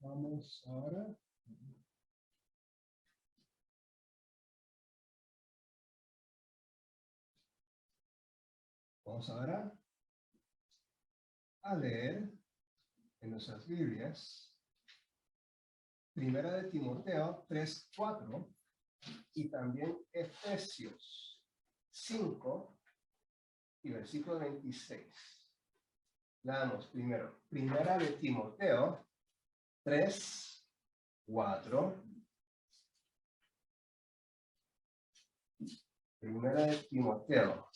Vamos ahora. Vamos ahora a leer en nuestras Biblias Primera de Timoteo 3:4 y también Efesios 5 y versículo 26. Leamos primero. Primera de Timoteo 3:4. Primera de Timoteo,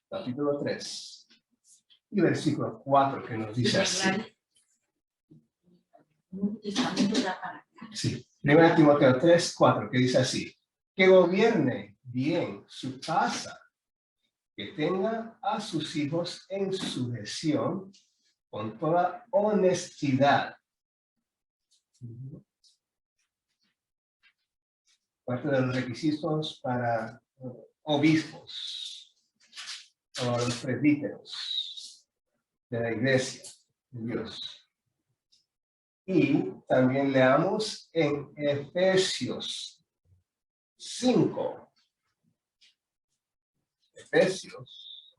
capítulo 3 y versículo 4, que nos dice así. Sí, Primera de Timoteo 3:4, que dice así: que gobierne bien su casa, que tenga a sus hijos en sujeción con toda honestidad. Parte de los requisitos para obispos o los presbíteros de la iglesia de Dios. Y también leamos en Efesios 5. Efesios,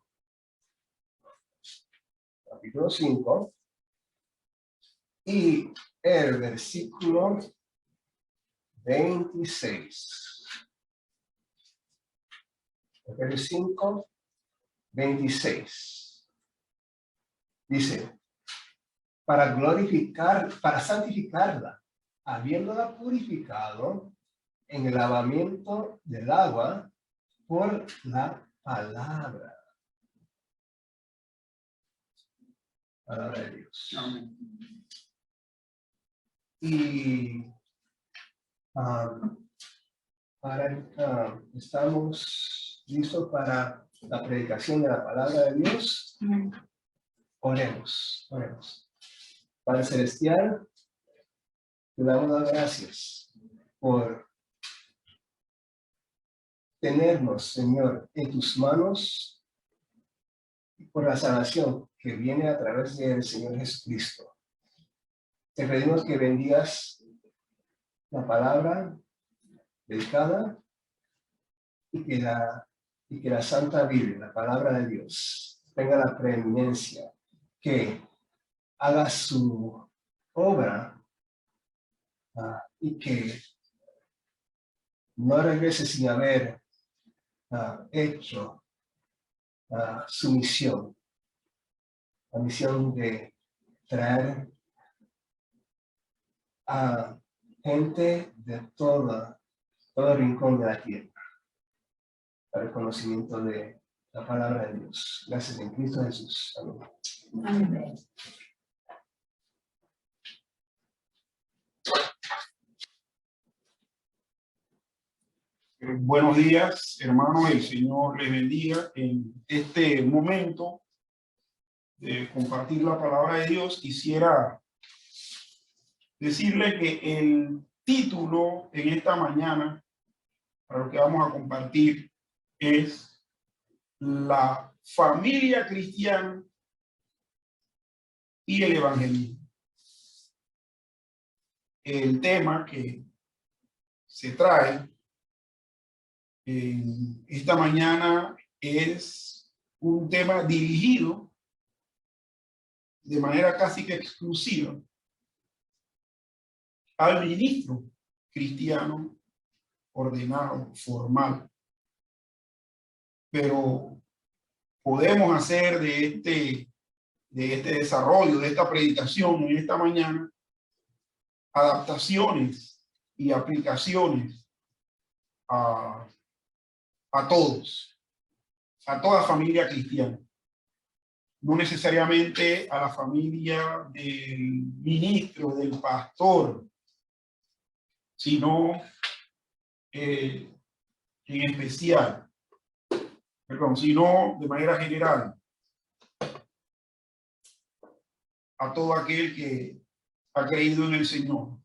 capítulo 5, y el versículo 26. Efesios 5, 26. Dice: para santificarla, habiéndola purificado en el lavamiento del agua por la palabra. Palabra de Dios. Amén. Y estamos listos para la predicación de la palabra de Dios. Oremos. Padre Celestial, te damos las gracias por tenernos, Señor, en tus manos y por la salvación que viene a través del Señor Jesucristo. Te pedimos que bendigas la palabra dedicada y que la Santa Biblia, la palabra de Dios, tenga la preeminencia, que haga su obra y que no regrese sin haber hecho su misión, la misión de traer a gente de todo rincón de la tierra para el conocimiento de la palabra de Dios. Gracias en Cristo Jesús. Amén. Amén. Buenos días, hermanos. El Señor les bendiga. En este momento de compartir la palabra de Dios, quisiera decirle que el título en esta mañana, para lo que vamos a compartir, es la familia cristiana y el evangelismo. El tema que se trae esta mañana es un tema dirigido de manera casi que exclusiva al ministro cristiano ordenado, formal. Pero podemos hacer de este desarrollo, de esta predicación en esta mañana, adaptaciones y aplicaciones a todos, a toda familia cristiana. No necesariamente a la familia del ministro, del pastor, sino en especial, sino de manera general a todo aquel que ha creído en el Señor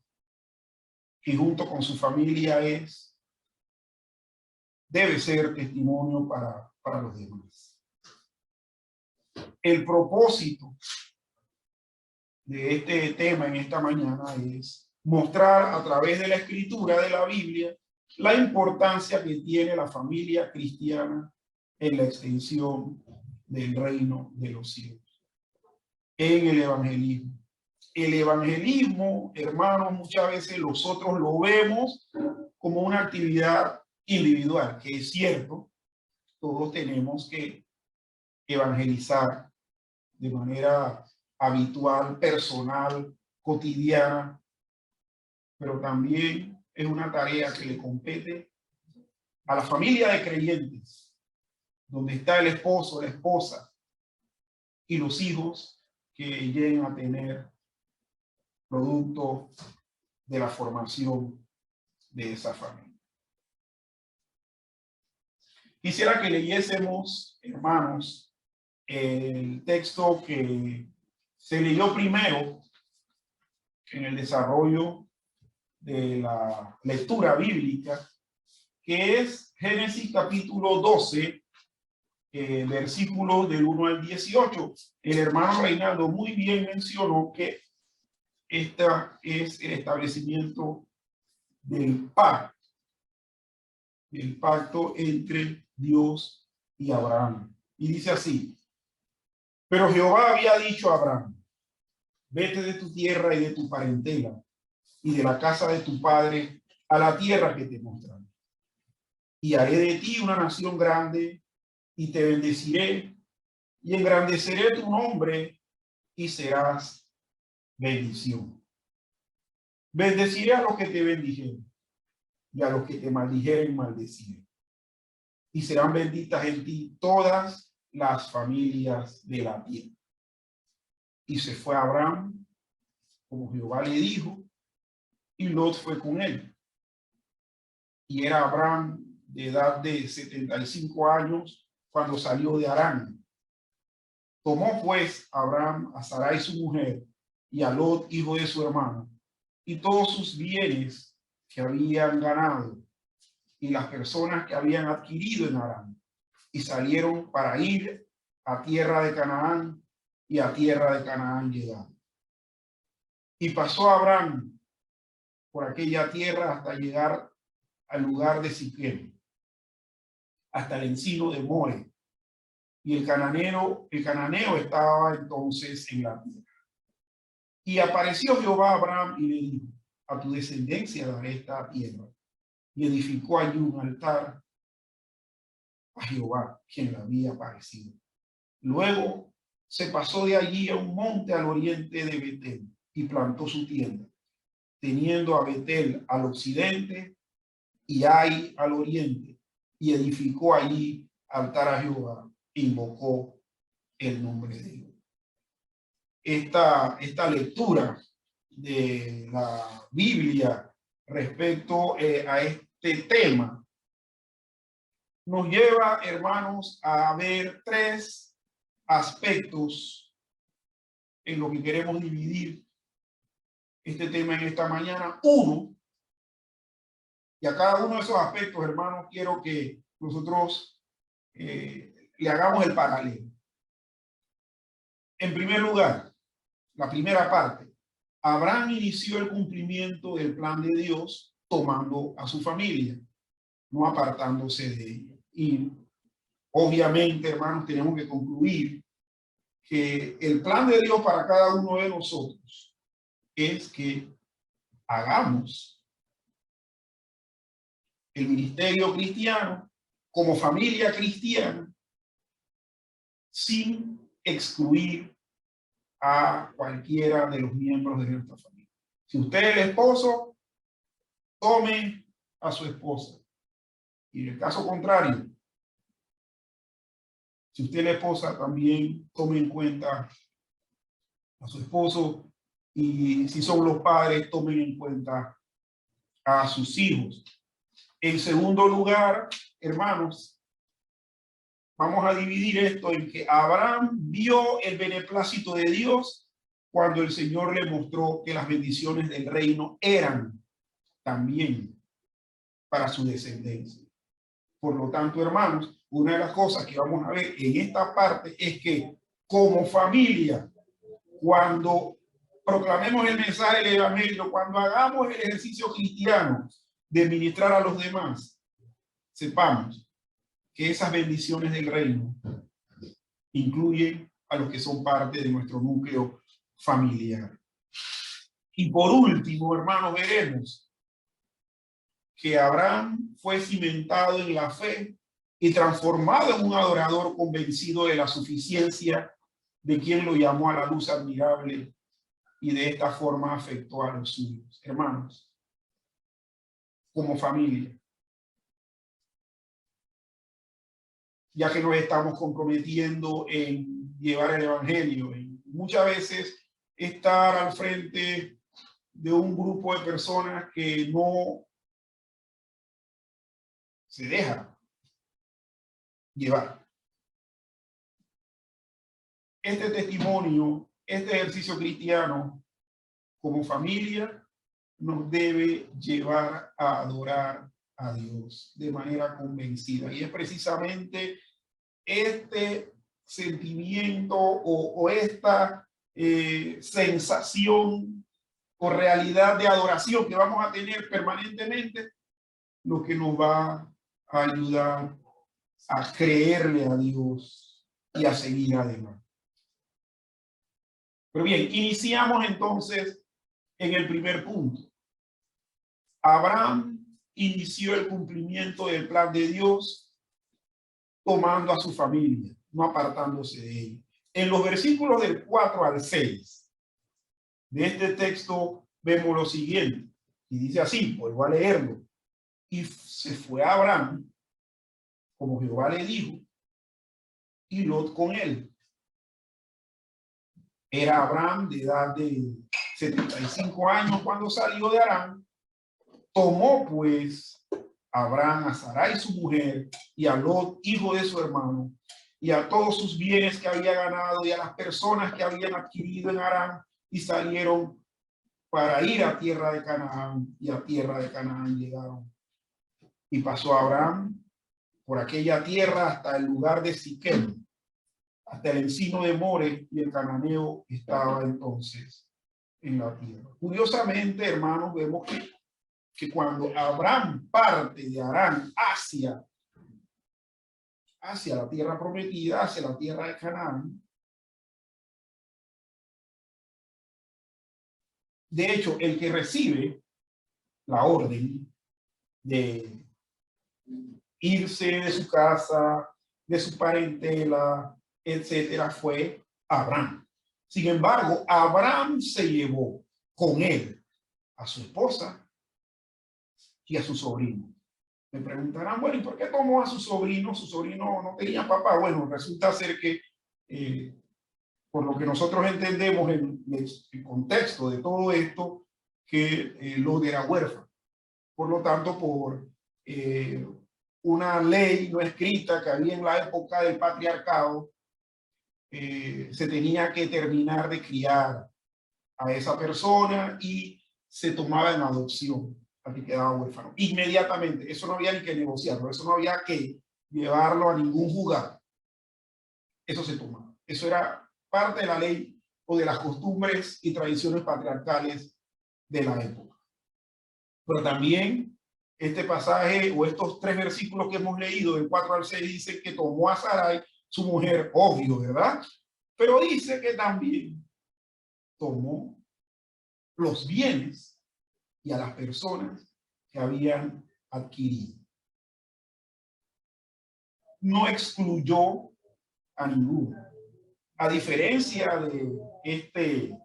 y junto con su familia debe ser testimonio para los demás. El propósito de este tema en esta mañana es mostrar a través de la escritura de la Biblia la importancia que tiene la familia cristiana en la extensión del reino de los cielos, en el evangelismo. El evangelismo, hermanos, muchas veces nosotros lo vemos como una actividad individual, que es cierto, todos tenemos que evangelizar de manera habitual, personal, cotidiana, pero también es una tarea que le compete a la familia de creyentes, donde está el esposo, la esposa y los hijos que lleguen a tener producto de la formación de esa familia. Quisiera que leyésemos, hermanos, el texto que se leyó primero en el desarrollo de la lectura bíblica, que es Génesis capítulo 12, versículos del 1 al 18. El hermano Reinaldo muy bien mencionó que este es el establecimiento del pacto entre Dios y Abraham. Y dice así: pero Jehová había dicho a Abraham: vete de tu tierra y de tu parentela y de la casa de tu padre a la tierra que te mostraré. Y haré de ti una nación grande y te bendeciré y engrandeceré tu nombre y serás bendición. Bendeciré a los que te bendijeren y a los que te maldijeren maldeciré. Y serán benditas en ti todas las familias de la tierra. Y se fue Abraham, como Jehová le dijo, y Lot fue con él. Y era Abraham de edad de 75 años cuando salió de Harán. Tomó pues Abraham a Sarai su mujer y a Lot, hijo de su hermano, y todos sus bienes que habían ganado y las personas que habían adquirido en Harán, y salieron para ir a tierra de Canaán, y a tierra de Canaán llegaron. Y pasó Abraham por aquella tierra hasta llegar al lugar de Siquem, hasta el encino de More, y el cananeo estaba entonces en la tierra. Y apareció Jehová a Abraham y le dijo: a tu descendencia daré esta tierra. Y edificó allí un altar a Jehová, quien le había aparecido. Luego se pasó de allí a un monte al oriente de Betel y plantó su tienda, teniendo a Betel al occidente y Ai al oriente, y edificó allí altar a Jehová e invocó el nombre de Dios. Esta lectura de la Biblia respecto a este tema nos lleva, hermanos, a ver tres aspectos en lo que queremos dividir este tema en esta mañana. Uno, y a cada uno de esos aspectos, hermanos, quiero que nosotros le hagamos el paralelo. En primer lugar, la primera parte: Abraham inició el cumplimiento del plan de Dios tomando a su familia, no apartándose de ella. Y obviamente, hermanos, tenemos que concluir que el plan de Dios para cada uno de nosotros es que hagamos el ministerio cristiano como familia cristiana sin excluir a cualquiera de los miembros de nuestra familia. Si usted es el esposo, tome a su esposa. Y en el caso contrario, si usted es la esposa, también tome en cuenta a su esposo. Y si son los padres, tomen en cuenta a sus hijos. En segundo lugar, hermanos, vamos a dividir esto en que Abraham vio el beneplácito de Dios cuando el Señor le mostró que las bendiciones del reino eran también para su descendencia. Por lo tanto, hermanos, una de las cosas que vamos a ver en esta parte es que como familia, cuando proclamemos el mensaje del evangelio, cuando hagamos el ejercicio cristiano de ministrar a los demás, sepamos que esas bendiciones del reino incluyen a los que son parte de nuestro núcleo familiar. Y por último, hermanos, veremos que Abraham fue cimentado en la fe y transformado en un adorador convencido de la suficiencia de quien lo llamó a la luz admirable y de esta forma afectó a los suyos. Hermanos, como familia, ya que nos estamos comprometiendo en llevar el evangelio, y muchas veces estar al frente de un grupo de personas que no se deja llevar. Este testimonio, este ejercicio cristiano como familia nos debe llevar a adorar a Dios de manera convencida. Y es precisamente este sentimiento o esta sensación o realidad de adoración que vamos a tener permanentemente lo que nos va a ayudar a creerle a Dios y a seguir adelante. Pero bien, iniciamos entonces en el primer punto. Abraham inició el cumplimiento del plan de Dios tomando a su familia, no apartándose de ella. En los versículos del 4 al 6 de este texto vemos lo siguiente, y dice así, vuelvo a leerlo. Y se fue Abraham, como Jehová le dijo, y Lot con él. Era Abraham de edad de 75 años cuando salió de Harán. Tomó pues Abraham a Sarai su mujer y a Lot, hijo de su hermano, y a todos sus bienes que había ganado y a las personas que habían adquirido en Harán, y salieron para ir a tierra de Canaán, y a tierra de Canaán llegaron. Y pasó Abraham por aquella tierra hasta el lugar de Siquem, hasta el encino de More, y el cananeo estaba entonces en la tierra. Curiosamente, hermanos, vemos que cuando Abraham parte de Harán hacia la tierra prometida, hacia la tierra de Canaán, de hecho, el que recibe la orden de irse de su casa, de su parentela, etcétera, fue Abraham. Sin embargo, Abraham se llevó con él a su esposa y a su sobrino. Me preguntarán, bueno, ¿y por qué tomó a su sobrino? Su sobrino no tenía papá. Bueno, resulta ser que, por lo que nosotros entendemos en el contexto de todo esto, que Lot era huérfano. Por lo tanto, por una ley no escrita que había en la época del patriarcado, se tenía que terminar de criar a esa persona y se tomaba en adopción al que quedaba huérfano. Inmediatamente, eso no había ni que negociarlo, eso no había que llevarlo a ningún juzgado. Eso se tomaba. Eso era parte de la ley o de las costumbres y tradiciones patriarcales de la época. Pero también este pasaje o estos 3 versículos que hemos leído, del 4 al 6, dice que tomó a Sarai, su mujer, obvio, ¿verdad? Pero dice que también tomó los bienes y a las personas que habían adquirido. No excluyó a ninguno. A diferencia de este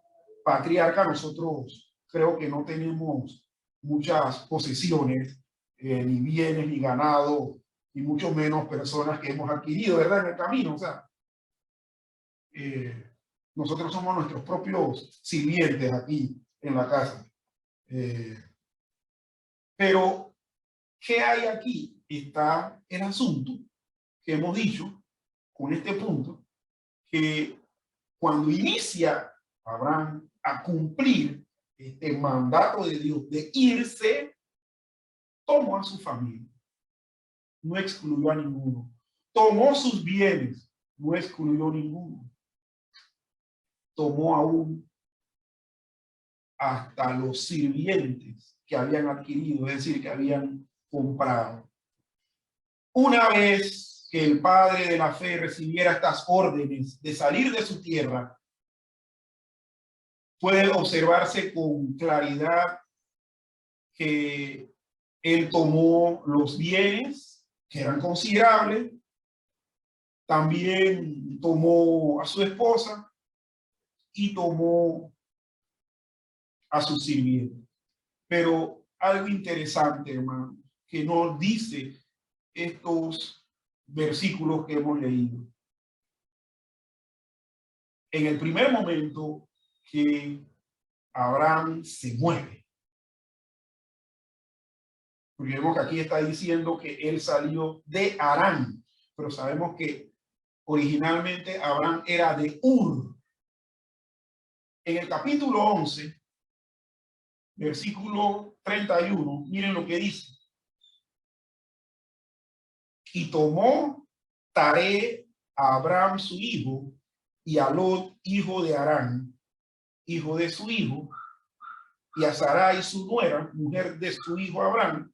patriarca, nosotros creo que no tenemos muchas posesiones, ni bienes, ni ganado, y mucho menos personas que hemos adquirido, ¿verdad? En el camino, o sea, nosotros somos nuestros propios sirvientes aquí en la casa. Pero, ¿qué hay aquí? Está el asunto que hemos dicho con este punto, que cuando inicia Abraham a cumplir este mandato de Dios de irse, tomó a su familia, no excluyó a ninguno. Tomó sus bienes, no excluyó a ninguno. Tomó aún hasta los sirvientes que habían adquirido, es decir, que habían comprado. Una vez que el padre de la fe recibiera estas órdenes de salir de su tierra, puede observarse con claridad que él tomó los bienes, que eran considerables, también tomó a su esposa y tomó a sus sirvientes. Pero algo interesante, hermano, que nos dice estos versículos que hemos leído. En el primer momento que Abraham se mueve, porque vemos que aquí está diciendo que él salió de Harán, pero sabemos que originalmente Abraham era de Ur. En el capítulo 11, versículo 31, miren lo que dice. Y tomó Taré a Abraham su hijo y a Lot, hijo de Harán, hijo de su hijo, y a Sarai su nuera, mujer de su hijo Abraham,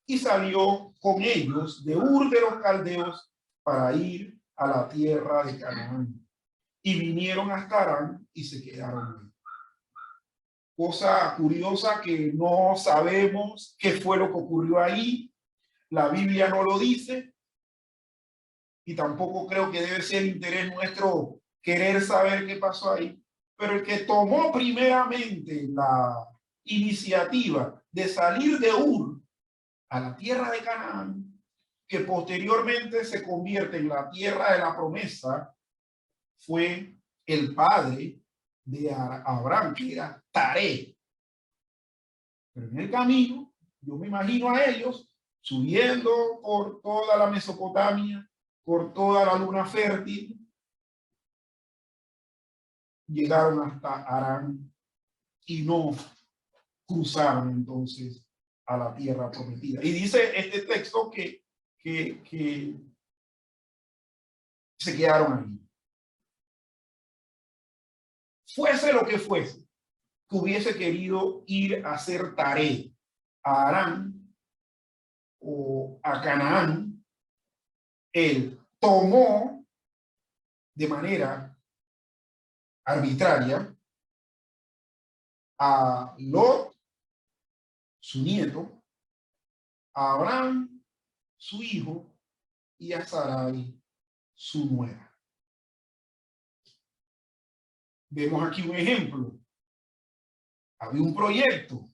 y salió con ellos de Ur de los Caldeos para ir a la tierra de Canaán. Y vinieron hasta Harán y se quedaron ahí. Cosa curiosa que no sabemos qué fue lo que ocurrió ahí. La Biblia no lo dice. Y tampoco creo que debe ser interés nuestro querer saber qué pasó ahí. Pero el que tomó primeramente la iniciativa de salir de Ur a la tierra de Canaán, que posteriormente se convierte en la tierra de la promesa, fue el padre de Abraham, que era Taré. Pero en el camino, yo me imagino a ellos subiendo por toda la Mesopotamia, por toda la luna fértil, llegaron hasta Harán y no cruzaron entonces a la tierra prometida. Y dice este texto que se quedaron ahí. Fuese lo que fuese, que hubiese querido ir a hacer Taré a Harán o a Canaán, él tomó de manera arbitraria a Lot, su nieto, a Abraham, su hijo, y a Sarai, su nuera. Vemos aquí un ejemplo. Había un proyecto.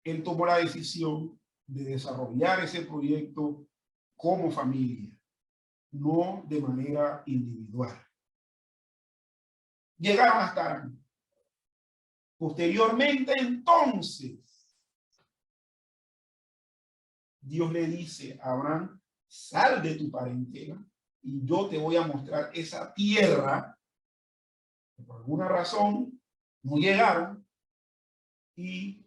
Él tomó la decisión de desarrollar ese proyecto como familia, no de manera individual. Llegaron hasta Harán. Posteriormente, entonces, Dios le dice a Abraham, sal de tu parentela y yo te voy a mostrar esa tierra que por alguna razón no llegaron y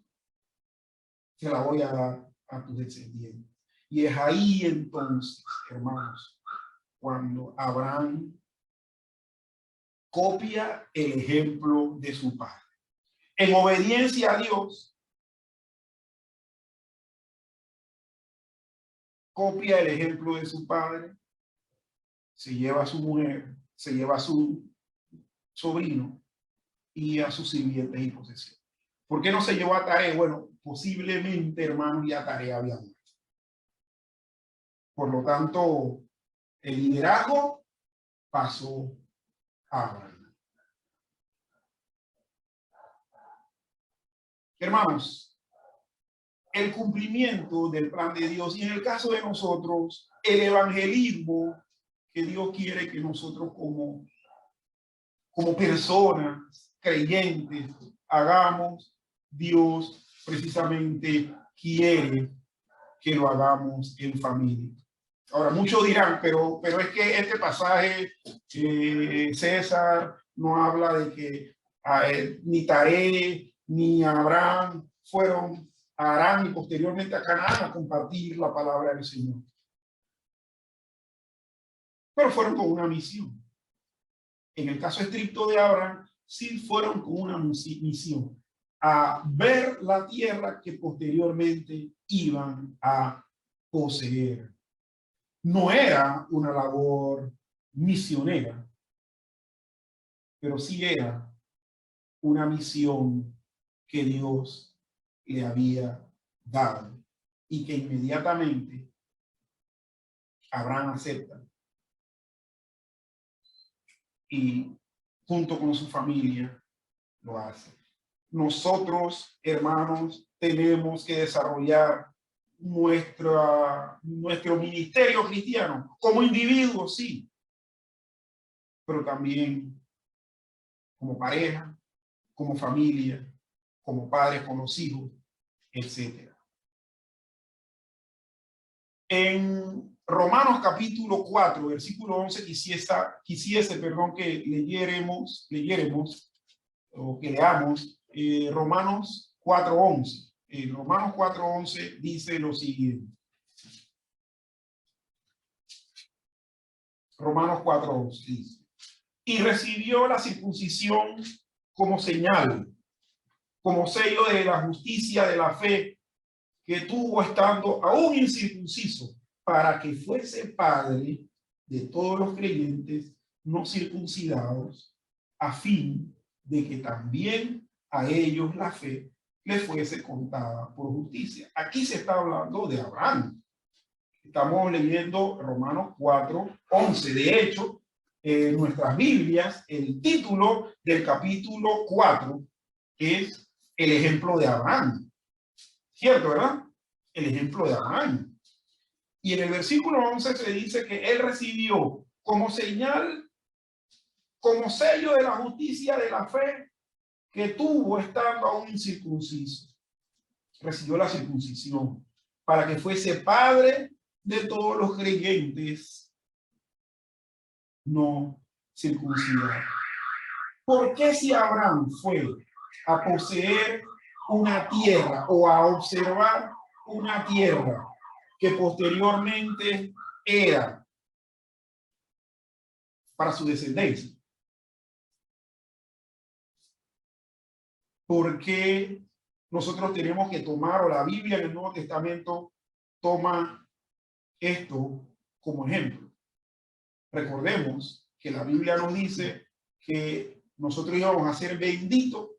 te la voy a dar a tus descendientes. Y es ahí entonces, hermanos, cuando Abraham copia el ejemplo de su padre. En obediencia a Dios, copia el ejemplo de su padre, se lleva a su mujer, se lleva a su sobrino y a sus sirvientes y posesiones. ¿Por qué no se llevó a Taré? Bueno, posiblemente, hermanos, ya Taré había muerto. Por lo tanto, el liderazgo pasó a Abraham. Hermanos, el cumplimiento del plan de Dios y en el caso de nosotros, el evangelismo que Dios quiere que nosotros como personas creyentes hagamos, Dios precisamente quiere que lo hagamos en familia. Ahora, muchos dirán, pero es que este pasaje, César, no habla de que ni Taré ni Abraham fueron a Harán y posteriormente a Canaán a compartir la palabra del Señor. Pero fueron con una misión. En el caso estricto de Abraham, sí fueron con una misión, a ver la tierra que posteriormente iban a poseer. No era una labor misionera, pero sí era una misión que Dios le había dado y que inmediatamente Abraham acepta y junto con su familia lo hace. Nosotros, hermanos, tenemos que desarrollar nuestro ministerio cristiano como individuos, sí, pero también como pareja, como familia, como padres con los hijos, etc. En Romanos capítulo 4, versículo 11, quisiese que leyéramos o que leamos Romanos 4:11. Romanos 4:11 dice lo siguiente. Romanos 4:11 dice: y recibió la circuncisión como señal, como sello de la justicia de la fe que tuvo estando aún incircunciso, para que fuese padre de todos los creyentes no circuncidados, a fin de que también a ellos la fe les fuese contada por justicia. Aquí se está hablando de Abraham. Estamos leyendo Romanos 4:11. De hecho, en nuestras Biblias, el título del capítulo 4 es el ejemplo de Abraham. ¿Cierto, verdad? El ejemplo de Abraham. Y en el versículo 11 se dice que él recibió como señal, como sello de la justicia de la fe que tuvo estando aún incircunciso. Recibió la circuncisión para que fuese padre de todos los creyentes no circuncidados. ¿Por qué si Abraham fue a poseer una tierra o a observar una tierra que posteriormente era para su descendencia? ¿Por qué nosotros tenemos que tomar, o la Biblia en el Nuevo Testamento toma esto como ejemplo? Recordemos que la Biblia nos dice que nosotros íbamos a ser benditos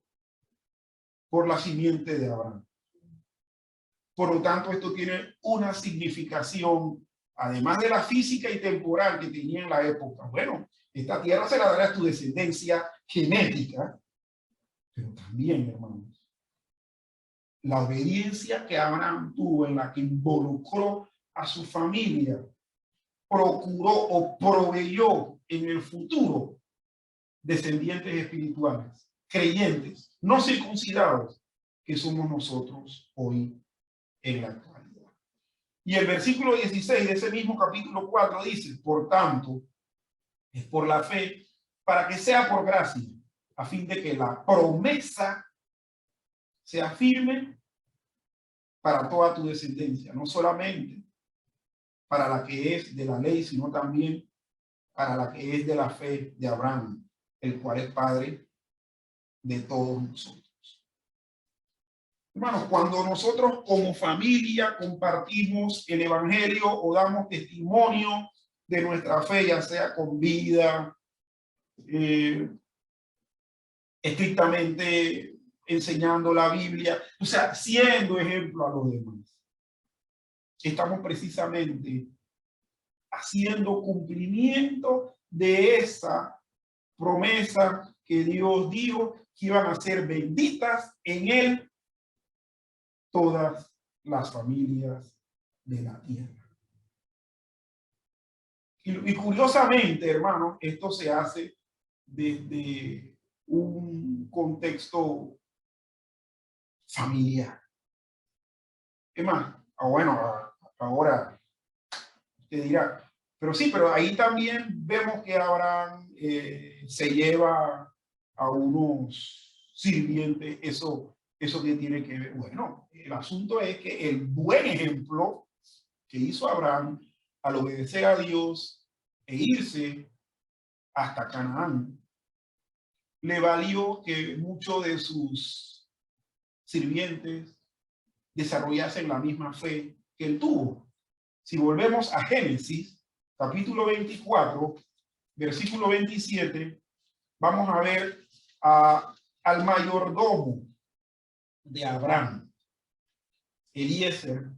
por la simiente de Abraham. Por lo tanto, esto tiene una significación, además de la física y temporal que tenía en la época. Bueno, esta tierra se la dará a tu descendencia genética, pero también, hermanos, la obediencia que Abraham tuvo, en la que involucró a su familia, procuró o proveyó en el futuro descendientes espirituales, creyentes, no circuncidados, que somos nosotros hoy en la actualidad. Y el versículo 16 de ese mismo capítulo 4 dice: por tanto, es por la fe, para que sea por gracia, a fin de que la promesa sea firme para toda tu descendencia, no solamente para la que es de la ley, sino también para la que es de la fe de Abraham, el cual es padre de todos nosotros. Hermanos, cuando nosotros como familia compartimos el evangelio o damos testimonio de nuestra fe, ya sea con vida, estrictamente enseñando la Biblia, o sea, siendo ejemplo a los demás, estamos precisamente haciendo cumplimiento de esa promesa que Dios dijo que iban a ser benditas en él todas las familias de la tierra. Y curiosamente, hermanos, esto se hace desde un contexto familiar. Es más, bueno, ahora usted dirá, pero sí, pero ahí también vemos que Abraham se lleva a unos sirvientes. Eso que tiene que ver. Bueno, el asunto es que el buen ejemplo que hizo Abraham al obedecer a Dios e irse hasta Canaán le valió que muchos de sus sirvientes desarrollasen la misma fe que él tuvo. Si volvemos a Génesis, capítulo 24, versículo 27, vamos a ver al mayordomo de Abraham, Eliezer,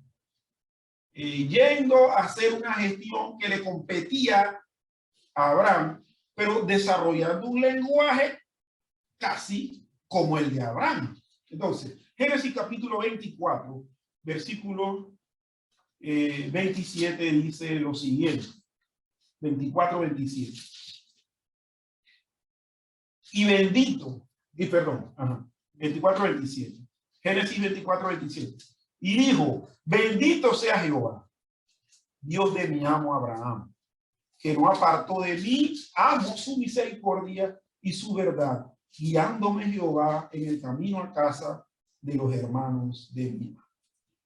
yendo a hacer una gestión que le competía a Abraham, pero desarrollando un lenguaje casi como el de Abraham. Entonces, Génesis capítulo 24, versículo 27 dice lo siguiente, 24, 27. Y bendito, y perdón, 24, 27. Génesis 24, 27. Y dijo, bendito sea Jehová, Dios de mi amo Abraham, que no apartó de mí, amo su misericordia y su verdad, guiándome Jehová en el camino a casa de los hermanos de mi amo.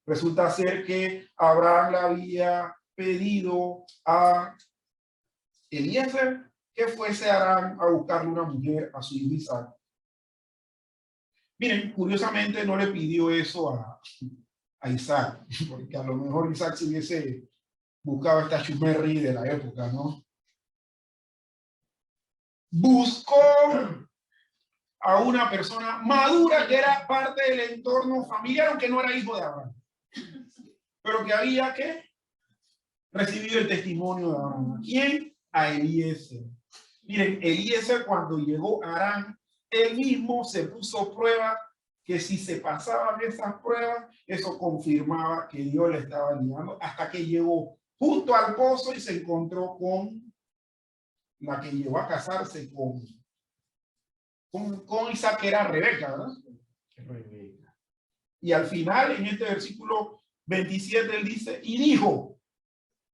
Resulta ser que Abraham le había pedido a Eliezer que fuese a Aram a buscarle una mujer a su hijo Isaac. Miren, curiosamente no le pidió eso a Isaac, porque a lo mejor Isaac se hubiese buscado esta chumerri de la época, ¿no? Buscó a una persona madura que era parte del entorno familiar, aunque no era hijo de Abraham, pero que había que recibir el testimonio de Abraham. ¿Quién? A Eliezer. Miren, Eliezer cuando llegó a Aram, él mismo se puso prueba que si se pasaban esas pruebas, eso confirmaba que Dios le estaba guiando, hasta que llegó junto al pozo y se encontró con la que llegó a casarse con Isaac, que era Rebeca, ¿verdad? Rebeca. Y al final, en este versículo 27, él dice, y dijo,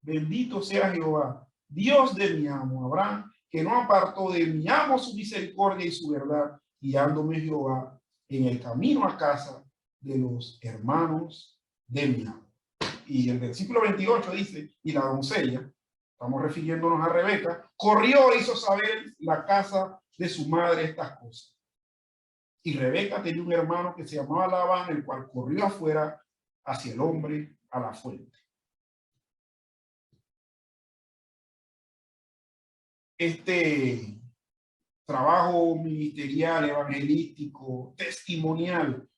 bendito sea Jehová, Dios de mi amo Abraham, que no apartó de mi amo su misericordia y su verdad, guiándome Jehová en el camino a casa de los hermanos de mi amo. Y el versículo 28 dice, y la doncella, estamos refiriéndonos a Rebeca, corrió e hizo saber la casa de su madre estas cosas. Y Rebeca tenía un hermano que se llamaba Labán, el cual corrió afuera hacia el hombre a la fuente. Este trabajo ministerial, evangelístico, testimonial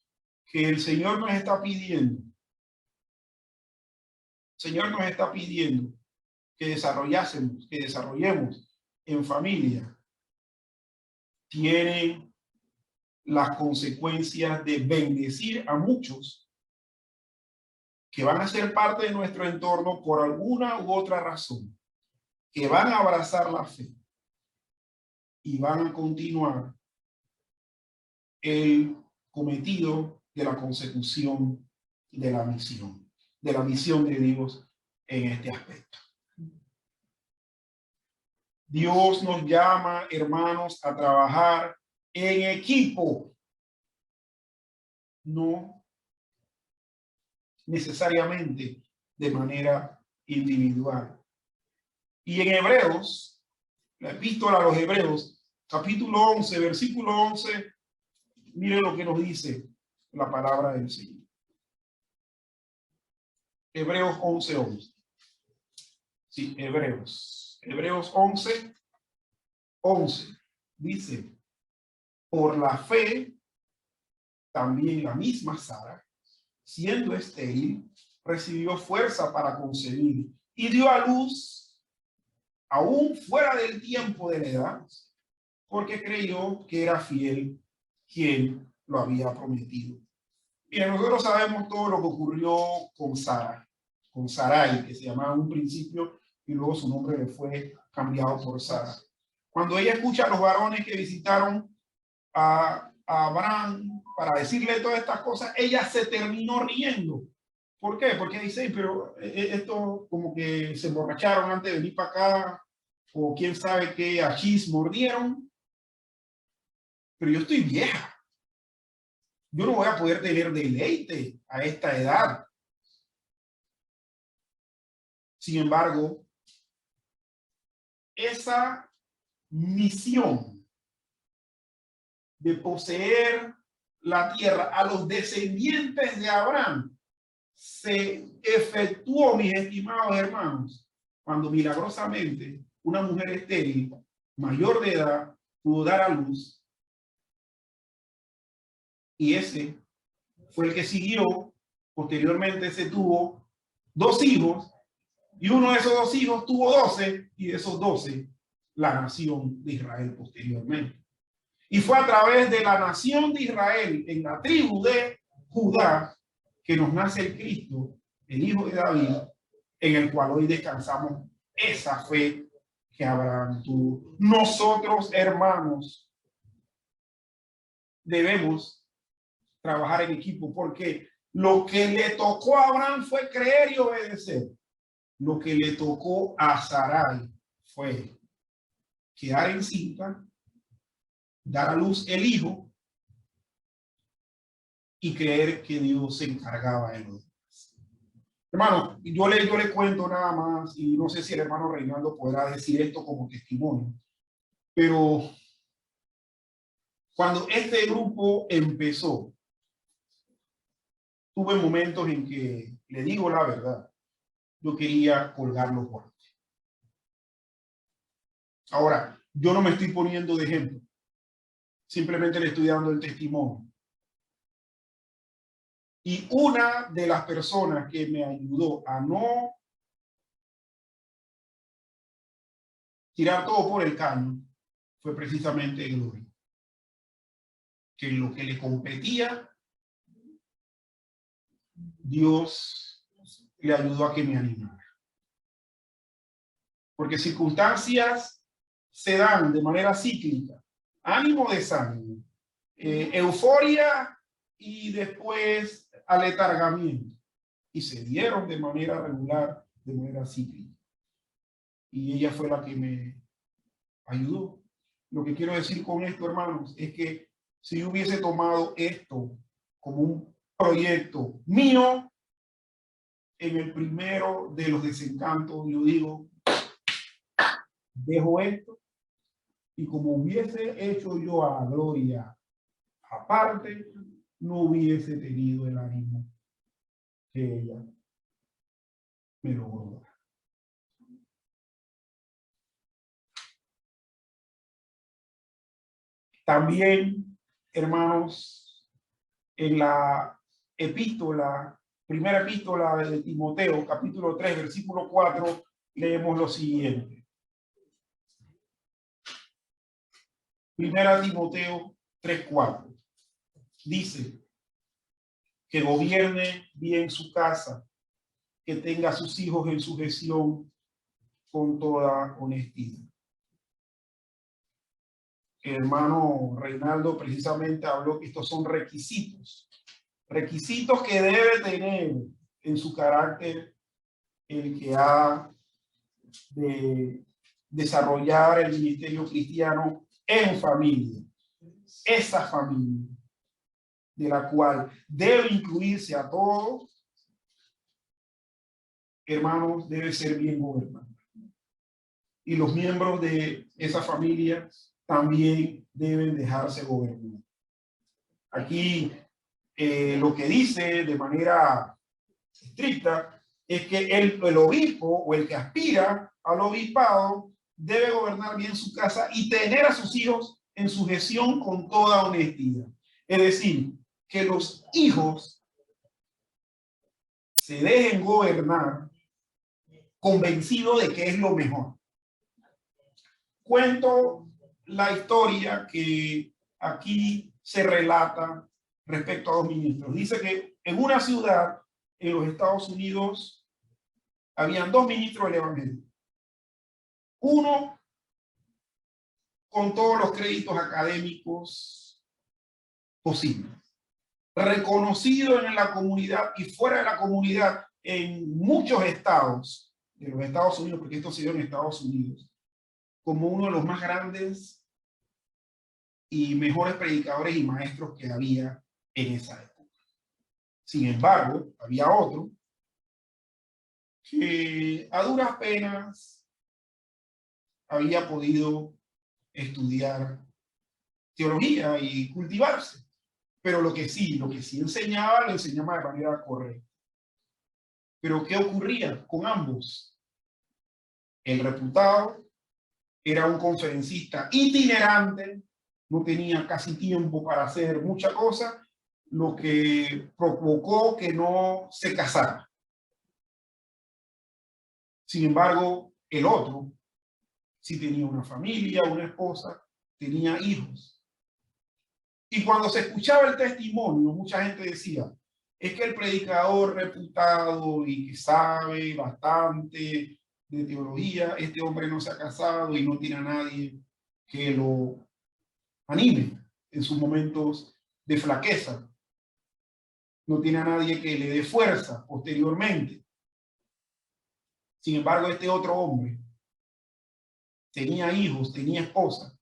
que el Señor nos está pidiendo. El Señor nos está pidiendo que desarrollemos en familia. Tiene las consecuencias de bendecir a muchos que van a ser parte de nuestro entorno por alguna u otra razón, que van a abrazar la fe y van a continuar el cometido de la consecución de la misión de Dios en este aspecto. Dios nos llama, hermanos, a trabajar en equipo, no necesariamente de manera individual. Y en Hebreos, la epístola a los Hebreos, capítulo 11, versículo 11, miren lo que nos dice la palabra del Señor. Hebreos 11, 11. Sí, Hebreos 11, 11. Dice, por la fe, también la misma Sara, siendo estéril, recibió fuerza para concebir y dio a luz aún fuera del tiempo de la edad, porque creyó que era fiel quien lo había prometido. Bien, nosotros sabemos todo lo que ocurrió con Sara, con Sarai, que se llamaba en un principio y luego su nombre le fue cambiado por Sara. Cuando ella escucha a los varones que visitaron a Abraham para decirle todas estas cosas, ella se terminó riendo. ¿Por qué? Porque dice, pero esto como que se emborracharon antes de venir para acá, o quién sabe qué achís mordieron, pero yo estoy vieja. Yo no voy a poder tener deleite a esta edad. Sin embargo, esa misión de poseer la tierra a los descendientes de Abraham se efectuó, mis estimados hermanos, cuando milagrosamente una mujer estéril, mayor de edad, pudo dar a luz, y ese fue el que siguió. Posteriormente se tuvo 2 hijos, y uno de esos 2 hijos tuvo 12, y de esos 12 la nación de Israel posteriormente. Y fue a través de la nación de Israel, en la tribu de Judá, que nos nace el Cristo, el Hijo de David, en el cual hoy descansamos esa fe que Abraham tuvo. Nosotros, hermanos, debemos trabajar en equipo, porque lo que le tocó a Abraham fue creer y obedecer. Lo que le tocó a Sarai fue quedar encinta, dar a luz el hijo y creer que Dios se encargaba de los demás. Hermano, yo le cuento nada más, y no sé si el hermano Reinaldo podrá decir esto como testimonio, pero cuando este grupo empezó, tuve momentos en que, le digo la verdad, yo quería colgar los guantes. Ahora, yo no me estoy poniendo de ejemplo, simplemente le estoy dando el testimonio. Y una de las personas que me ayudó a no tirar todo por el caño fue precisamente Gloria, que en lo que le competía, Dios le ayudó a que me animara. Porque circunstancias se dan de manera cíclica, ánimo, desánimo, euforia y después aletargamiento. Y se dieron de manera regular, de manera cíclica. Y ella fue la que me ayudó. Lo que quiero decir con esto, hermanos, es que si yo hubiese tomado esto como un proyecto mío, en el primero de los desencantos, yo digo, dejo esto, y como hubiese hecho yo a Gloria aparte, no hubiese tenido el ánimo que ella me logró dar. También, hermanos, en la epístola, primera epístola de Timoteo, capítulo 3, versículo 4, leemos lo siguiente. Primera Timoteo 3:4. Dice que gobierne bien su casa, que tenga a sus hijos en sujeción con toda honestidad. El hermano Reinaldo precisamente habló que estos son requisitos que debe tener en su carácter el que ha de desarrollar el ministerio cristiano en familia. Esa familia de la cual debe incluirse a todos, hermanos, debe ser bien gobernada. Y los miembros de esa familia también deben dejarse gobernar. Aquí lo que dice de manera estricta es que el obispo o el que aspira al obispado debe gobernar bien su casa y tener a sus hijos en sujeción con toda honestidad. Es decir, que los hijos se dejen gobernar convencidos de que es lo mejor. Cuento la historia que aquí se relata respecto a 2 ministros. Dice que en una ciudad en los Estados Unidos habían 2 ministros del Evangelio. Uno con todos los créditos académicos posibles, reconocido en la comunidad y fuera de la comunidad en muchos estados de los Estados Unidos, porque esto se dio en Estados Unidos, como uno de los más grandes y mejores predicadores y maestros que había en esa época. Sin embargo, había otro que a duras penas había podido estudiar teología y cultivarse. Pero lo que sí enseñaba, lo enseñaba de manera correcta. Pero ¿qué ocurría con ambos? El reputado era un conferencista itinerante, no tenía casi tiempo para hacer mucha cosa, lo que provocó que no se casara. Sin embargo, el otro sí tenía una familia, una esposa, tenía hijos. Y cuando se escuchaba el testimonio, mucha gente decía, es que el predicador reputado y que sabe bastante de teología, este hombre no se ha casado y no tiene a nadie que lo anime en sus momentos de flaqueza. No tiene a nadie que le dé fuerza posteriormente. Sin embargo, este otro hombre tenía hijos, tenía esposa,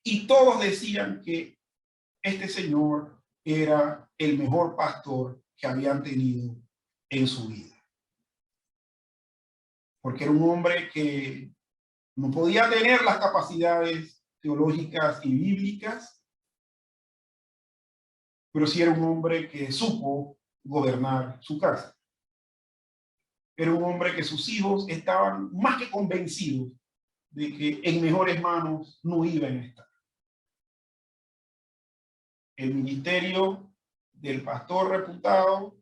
y todos decían que este señor era el mejor pastor que habían tenido en su vida. Porque era un hombre que no podía tener las capacidades teológicas y bíblicas, pero sí era un hombre que supo gobernar su casa. Era un hombre que sus hijos estaban más que convencidos de que en mejores manos no iban a estar. El ministerio del pastor reputado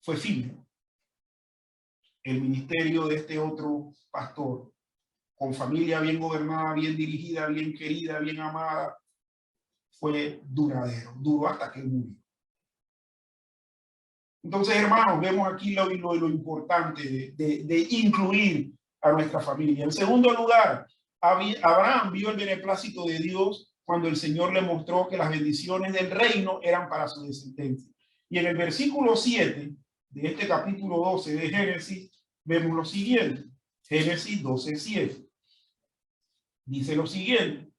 fue efímero. El ministerio de este otro pastor, con familia bien gobernada, bien dirigida, bien querida, bien amada, fue duradero, duró hasta que murió. Entonces, hermanos, vemos aquí lo importante de incluir a nuestra familia. En segundo lugar, Abraham vio el beneplácito de Dios cuando el Señor le mostró que las bendiciones del reino eran para su descendencia. Y en el versículo 7 de este capítulo 12 de Génesis, vemos lo siguiente. Génesis 12:7. Dice lo siguiente.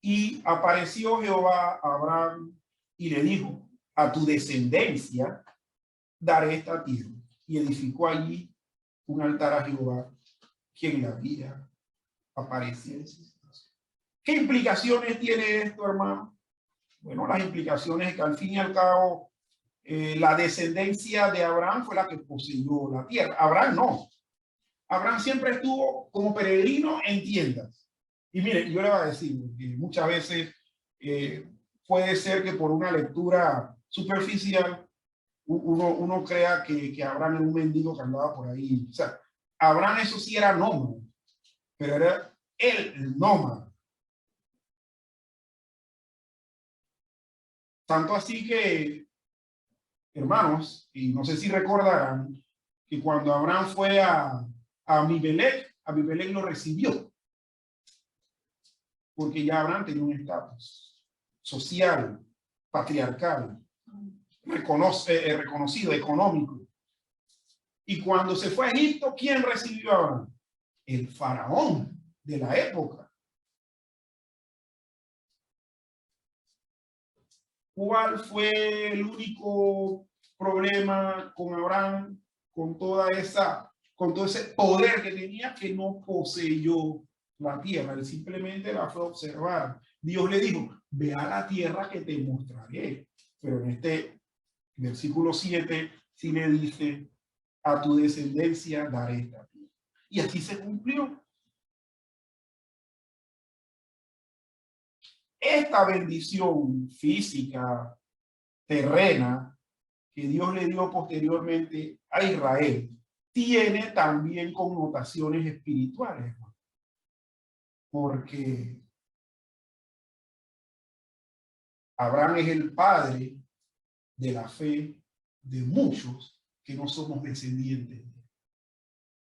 Y apareció Jehová a Abraham y le dijo, a tu descendencia daré esta tierra. Y edificó allí un altar a Jehová, quien le había aparecido. ¿Qué implicaciones tiene esto, hermano? Bueno, las implicaciones es que al fin y al cabo la descendencia de Abraham fue la que poseyó la tierra. Abraham no. Abraham siempre estuvo como peregrino en tiendas. Y mire, yo le voy a decir, que muchas veces puede ser que por una lectura superficial uno crea que Abraham era un mendigo que andaba por ahí. O sea, Abraham eso sí era nómada, pero era el nómada. Tanto así que, hermanos, y no sé si recordarán, que cuando Abraham fue a Abimelech lo recibió. Porque ya Abraham tenía un estatus social, patriarcal, reconocido, económico. Y cuando se fue a Egipto, ¿quién recibió a Abraham? El faraón de la época. ¿Cuál fue el único problema con Abraham, con todo ese poder que tenía, que no poseyó la tierra? Él simplemente la fue a observar. Dios le dijo, ve a la tierra que te mostraré. Pero en este versículo 7 sí le dice, a tu descendencia daré esta tierra. Y así se cumplió. Esta bendición física, terrena, que Dios le dio posteriormente a Israel, tiene también connotaciones espirituales, porque Abraham es el padre de la fe de muchos que no somos descendientes.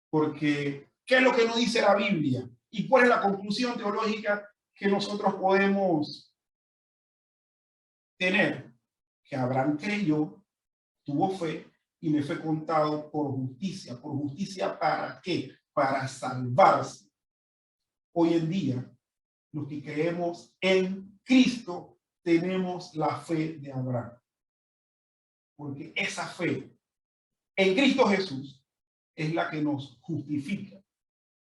Porque, ¿qué es lo que nos dice la Biblia? ¿Y cuál es la conclusión teológica que nosotros podemos tener? Que Abraham creyó, tuvo fe y le fue contado por justicia. ¿Por justicia para qué? Para salvarse. Hoy en día, los que creemos en Cristo, tenemos la fe de Abraham. Porque esa fe en Cristo Jesús es la que nos justifica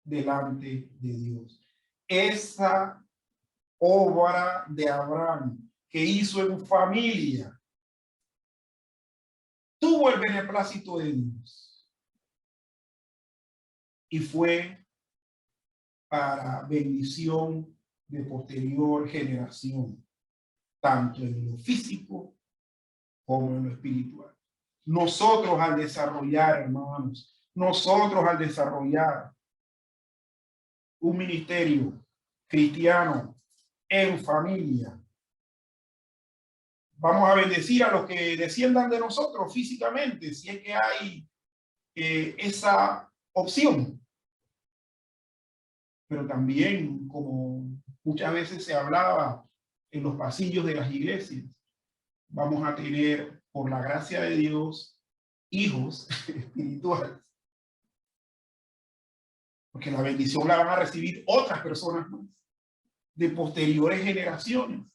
delante de Dios. Esa obra de Abraham que hizo en familia, tuvo el beneplácito de Dios y fue para bendición de posterior generación, tanto en lo físico como en lo espiritual. Nosotros al desarrollar, hermanos, nosotros al desarrollar un ministerio cristiano en familia, vamos a bendecir a los que desciendan de nosotros físicamente, si es que hay esa opción. Pero también, como muchas veces se hablaba en los pasillos de las iglesias, vamos a tener, por la gracia de Dios, hijos espirituales. Porque la bendición la van a recibir otras personas más, de posteriores generaciones.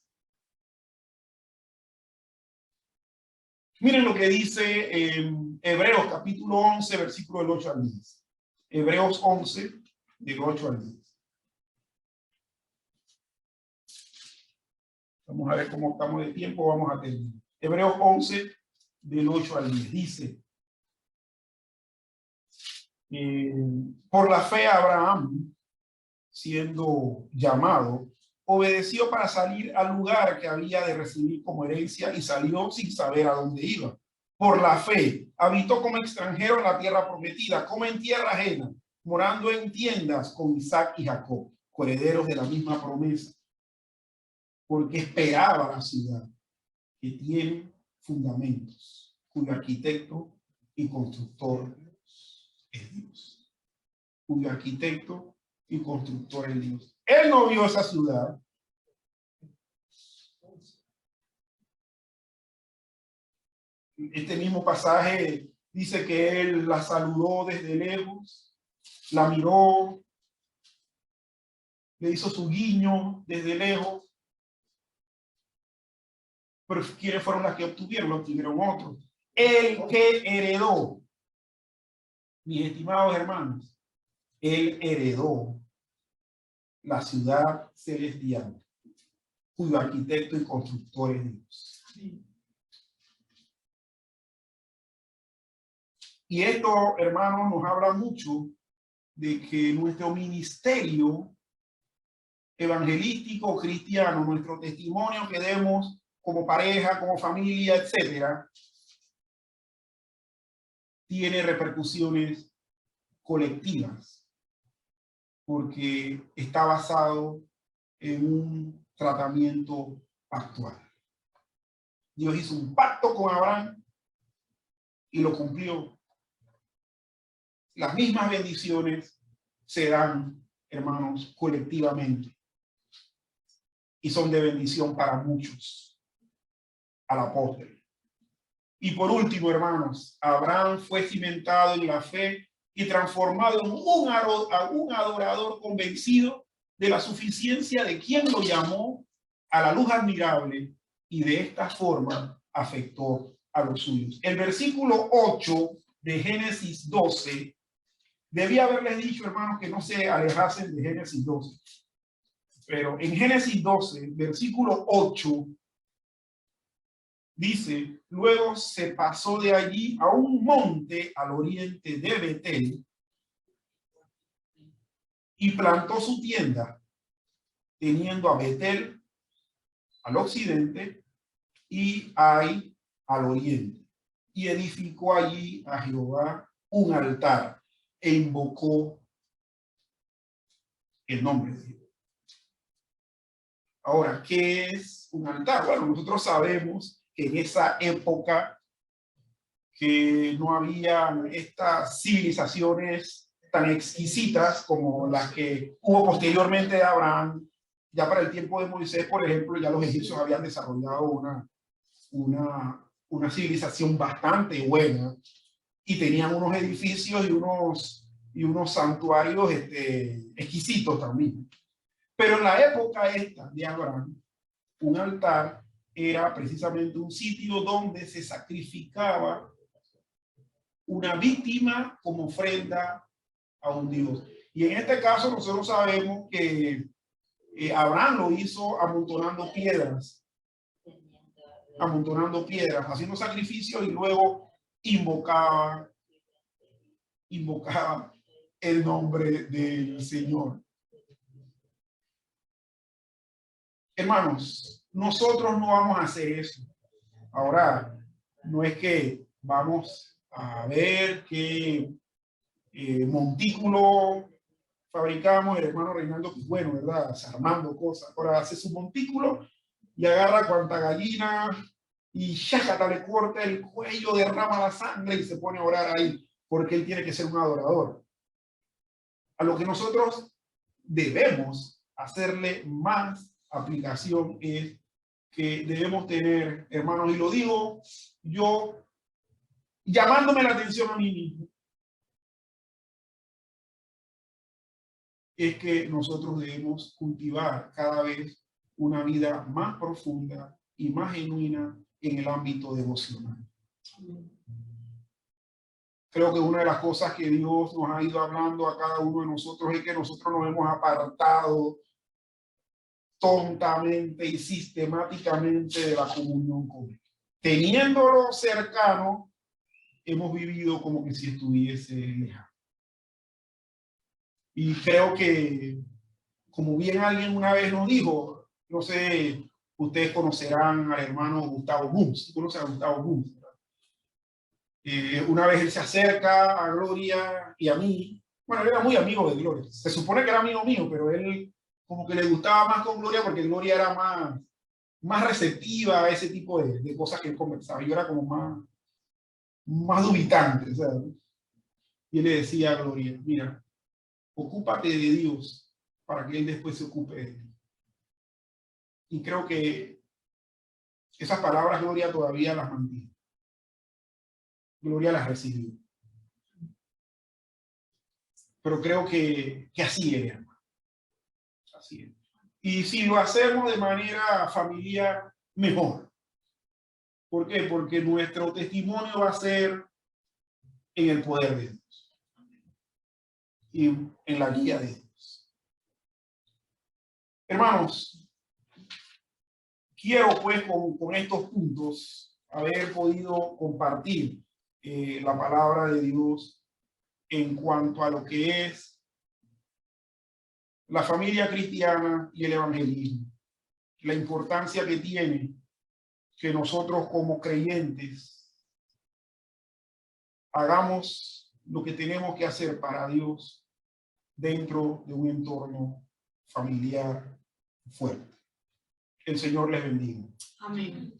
Miren lo que dice en Hebreos capítulo 11, versículo del 8 al 10. Hebreos 11, del 8 al 10. Vamos a ver cómo estamos de tiempo, vamos a terminar. Hebreos 11, del 8 al 10. Dice, por la fe Abraham, siendo llamado, obedeció para salir al lugar que había de recibir como herencia y salió sin saber a dónde iba. Por la fe habitó como extranjero en la tierra prometida, como en tierra ajena, morando en tiendas con Isaac y Jacob, coherederos de la misma promesa, porque esperaba la ciudad que tiene fundamentos, cuyo arquitecto y constructor es Dios. Cuyo arquitecto y constructor es Dios. Él no vio esa ciudad. Este mismo pasaje dice que él la saludó desde lejos, la miró, le hizo su guiño desde lejos. Pero ¿quiénes fueron las que obtuvieron? Lo obtuvieron otros. El que heredó, mis estimados hermanos, él heredó la ciudad celestial, cuyo arquitecto y constructor es Dios. Y esto, hermanos, nos habla mucho de que nuestro ministerio evangelístico cristiano, nuestro testimonio que demos como pareja, como familia, etcétera, tiene repercusiones colectivas, porque está basado en un tratamiento pactual. Dios hizo un pacto con Abraham y lo cumplió. Las mismas bendiciones se dan, hermanos, colectivamente y son de bendición para muchos a la postre. Y por último, hermanos, Abraham fue cimentado en la fe y transformado en un adorador convencido de la suficiencia de quien lo llamó a la luz admirable, y de esta forma afectó a los suyos. El versículo 8 de Génesis 12, debía haberles dicho, hermanos, que no se alejasen de Génesis 12. Pero en Génesis 12, versículo 8, dice, luego se pasó de allí a un monte al oriente de Betel y plantó su tienda, teniendo a Betel al occidente y Ai al oriente. Y edificó allí a Jehová un altar e invocó el nombre de Dios. Ahora, ¿qué es un altar? Bueno, nosotros sabemos que en esa época que no había estas civilizaciones tan exquisitas como las que hubo posteriormente de Abraham. Ya para el tiempo de Moisés, por ejemplo, ya los egipcios habían desarrollado una civilización bastante buena y tenían unos edificios y unos santuarios exquisitos también. Pero en la época esta de Abraham, un altar era precisamente un sitio donde se sacrificaba una víctima como ofrenda a un Dios. Y en este caso nosotros sabemos que Abraham lo hizo amontonando piedras, haciendo sacrificios y luego invocaba el nombre del Señor. Hermanos, nosotros no vamos a hacer eso. Ahora, no es que vamos a ver qué montículo fabricamos. El hermano Reinaldo, pues bueno, ¿verdad? Armando cosas. Ahora hace su montículo y agarra cuanta gallina y chácata, le corta el cuello, derrama la sangre y se pone a orar ahí, porque él tiene que ser un adorador. A lo que nosotros debemos hacerle más aplicación es que debemos tener, hermanos, y lo digo yo llamándome la atención a mí mismo, es que nosotros debemos cultivar cada vez una vida más profunda y más genuina en el ámbito devocional. Creo que una de las cosas que Dios nos ha ido hablando a cada uno de nosotros es que nosotros nos hemos apartado tontamente y sistemáticamente de la comunión con Él. Teniéndolo cercano, hemos vivido como que si estuviese lejano. Y creo que, como bien alguien una vez nos dijo, no sé, ustedes conocerán al hermano Gustavo Bunz. ¿Conocen a Gustavo Bunz? Una vez él se acerca a Gloria y a mí. Bueno, él era muy amigo de Gloria. Se supone que era amigo mío, pero él como que le gustaba más con Gloria porque Gloria era más receptiva a ese tipo de cosas que él conversaba. Yo era como más dubitante, ¿sabes? Y él le decía a Gloria, mira, ocúpate de Dios para que Él después se ocupe de ti. Y creo que esas palabras Gloria todavía las mantiene. Gloria las recibió. Pero creo que así es, hermano. Así es. Y si lo hacemos de manera familiar, mejor. ¿Por qué? Porque nuestro testimonio va a ser en el poder de Dios y en la guía de Dios. Hermanos, quiero pues con estos puntos haber podido compartir la palabra de Dios en cuanto a lo que es la familia cristiana y el evangelismo. La importancia que tiene que nosotros como creyentes hagamos lo que tenemos que hacer para Dios dentro de un entorno familiar fuerte. El Señor les bendiga. Amén.